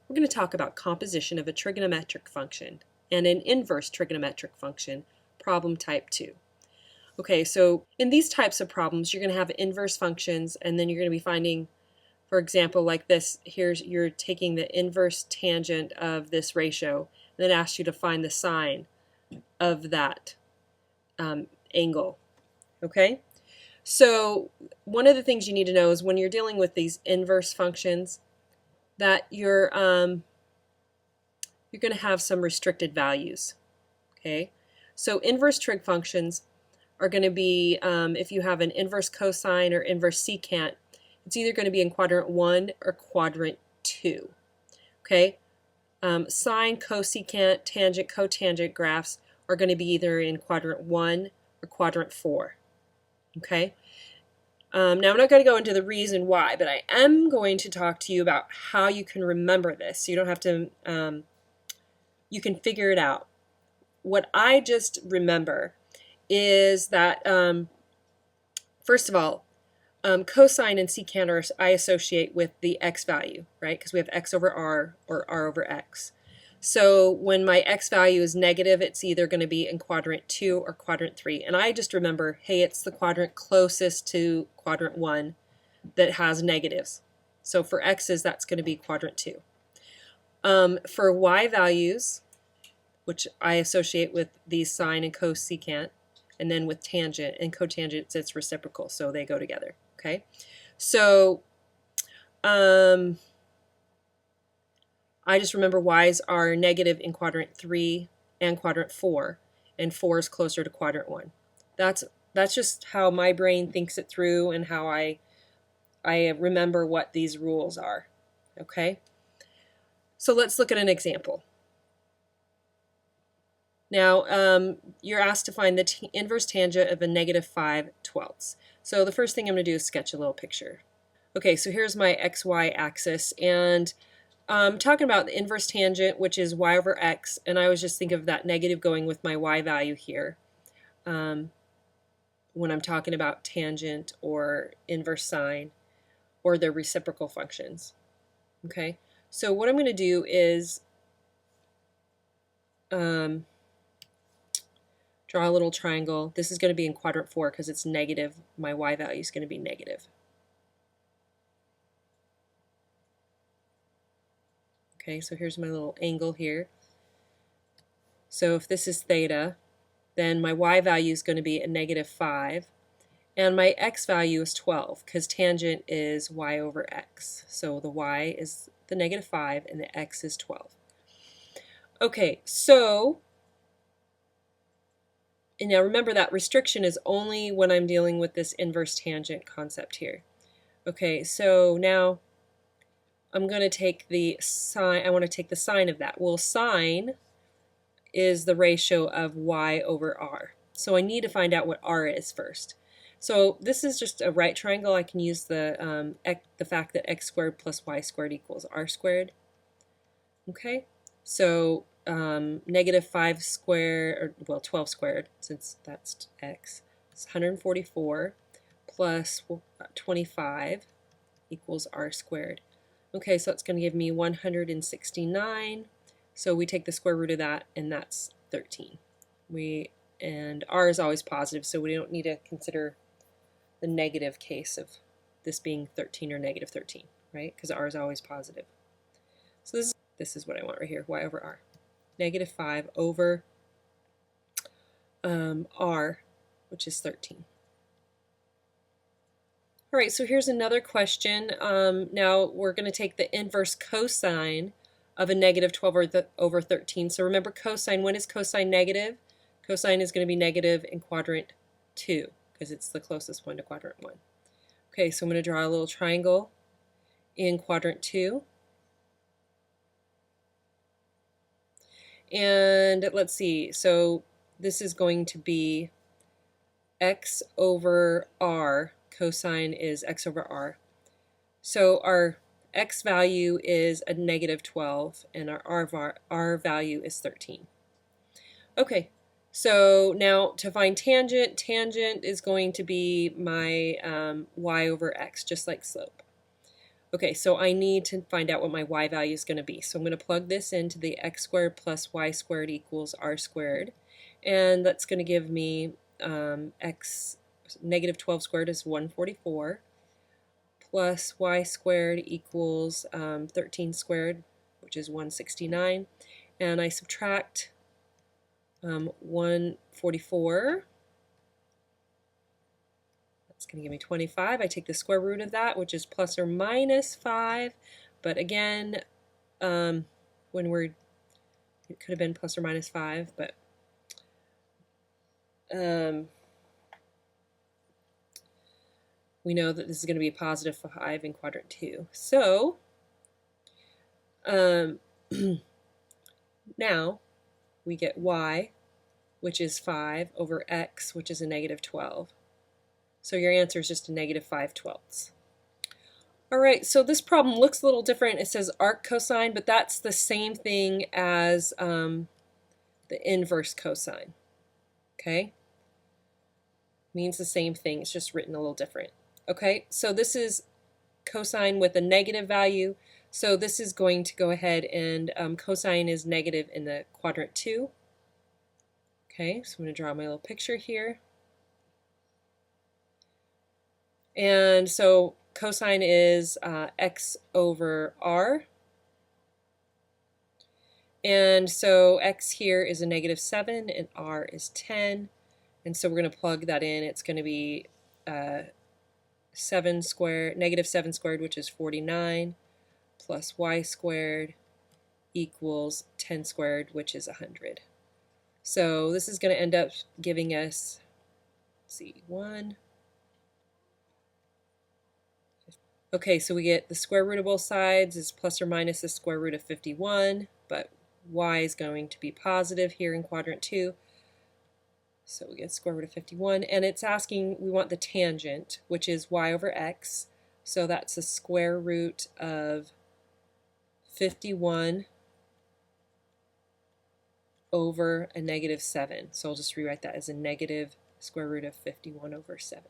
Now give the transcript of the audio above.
we're going to talk about composition of a trigonometric function and an inverse trigonometric function, problem type 2. Okay, so in these types of problems, you're going to have inverse functions, and then you're going to be finding, for example, like this, here's you're taking the inverse tangent of this ratio, and then asks you to find the sine of that angle. Okay, so one of the things you need to know is when you're dealing with these inverse functions, that you're going to have some restricted values. Okay, so inverse trig functions are going to be, if you have an inverse cosine or inverse secant, it's either going to be in quadrant 1 or quadrant 2. Okay, sine, cosecant, tangent, cotangent graphs are going to be either in quadrant 1 or quadrant 4. Okay, now I'm not going to go into the reason why, but I am going to talk to you about how you can remember this. So you don't have to, you can figure it out. What I just remember is that, first of all, cosine and secant I associate with the x value, right? Because we have x over r or r over x. So when my x value is negative, it's either going to be in quadrant 2 or quadrant 3. And I just remember, hey, it's the quadrant closest to quadrant 1 that has negatives. So for x's, that's going to be quadrant 2. For y values, which I associate with these sine and cosecant, and then with tangent and cotangent, it's reciprocal, so they go together. Okay, so I just remember y's are negative in quadrant 3 and quadrant 4, and 4 is closer to quadrant 1. That's just how my brain thinks it through and how I remember what these rules are. Okay, so let's look at an example. Now, you're asked to find the inverse tangent of a negative 5/12. So the first thing I'm going to do is sketch a little picture. Okay, so here's my xy axis, and I'm talking about the inverse tangent, which is y over x, and I always just think of that negative going with my y value here when I'm talking about tangent or inverse sine or their reciprocal functions. Okay, so what I'm going to do is draw a little triangle. This is going to be in quadrant 4 because it's negative. My y value is going to be negative. Okay, so here's my little angle here. So if this is theta, then my y value is going to be a negative 5. And my x value is 12 because tangent is y over x. So the y is the negative 5 and the x is 12. Okay, so and now remember that restriction is only when I'm dealing with this inverse tangent concept here. Okay, so now I'm going to take the sine, I want to take the sine of that. Well, sine is the ratio of y over r. So I need to find out what r is first. So this is just a right triangle. I can use the fact that x squared plus y squared equals r squared. Okay, so negative 5 squared, or well 12 squared, since that's x, is 144 plus 25 equals r squared. Okay, so that's going to give me 169. So we take the square root of that, and that's 13. And r is always positive, so we don't need to consider the negative case of this being 13 or negative 13, right? Because r is always positive. So this is what I want right here, y over r. Negative 5 over r, which is 13. All right, so here's another question. Now we're going to take the inverse cosine of a negative 12 over 13. So remember cosine, when is cosine negative? Cosine is going to be negative in quadrant 2 because it's the closest one to quadrant 1. Okay, so I'm going to draw a little triangle in quadrant 2. And let's see, so this is going to be x over r. Cosine is x over r. So our x value is a negative 12 and our r value is 13. Okay, so now to find tangent, tangent is going to be my y over x, just like slope. Okay, so I need to find out what my y value is going to be. So I'm going to plug this into the x squared plus y squared equals r squared. And that's going to give me negative 12 squared is 144 plus y squared equals 13 squared, which is 169. And I subtract 144. That's going to give me 25. I take the square root of that, which is plus or minus 5. But again, it could have been plus or minus 5, but we know that this is going to be positive 5 in quadrant 2. So now we get y, which is 5, over x, which is a negative 12. So your answer is just a negative 5/12. All right, so this problem looks a little different. It says arc cosine, but that's the same thing as the inverse cosine. Okay? Means the same thing, it's just written a little different. Okay, so this is cosine with a negative value. So this is going to go ahead and cosine is negative in the quadrant 2. Okay, so I'm going to draw my little picture here. And so cosine is x over r. And so x here is a negative 7 and r is 10. And so we're going to plug that in. It's going to be negative 7 squared, which is 49, plus y squared equals 10 squared, which is 100. So this is going to end up giving us, let's see, 1. Okay, so we get the square root of both sides is plus or minus the square root of 51, but y is going to be positive here in quadrant 2. So we get square root of 51, and it's asking, we want the tangent, which is y over x. So that's the square root of 51 over a negative 7. So I'll just rewrite that as a negative square root of 51 over 7.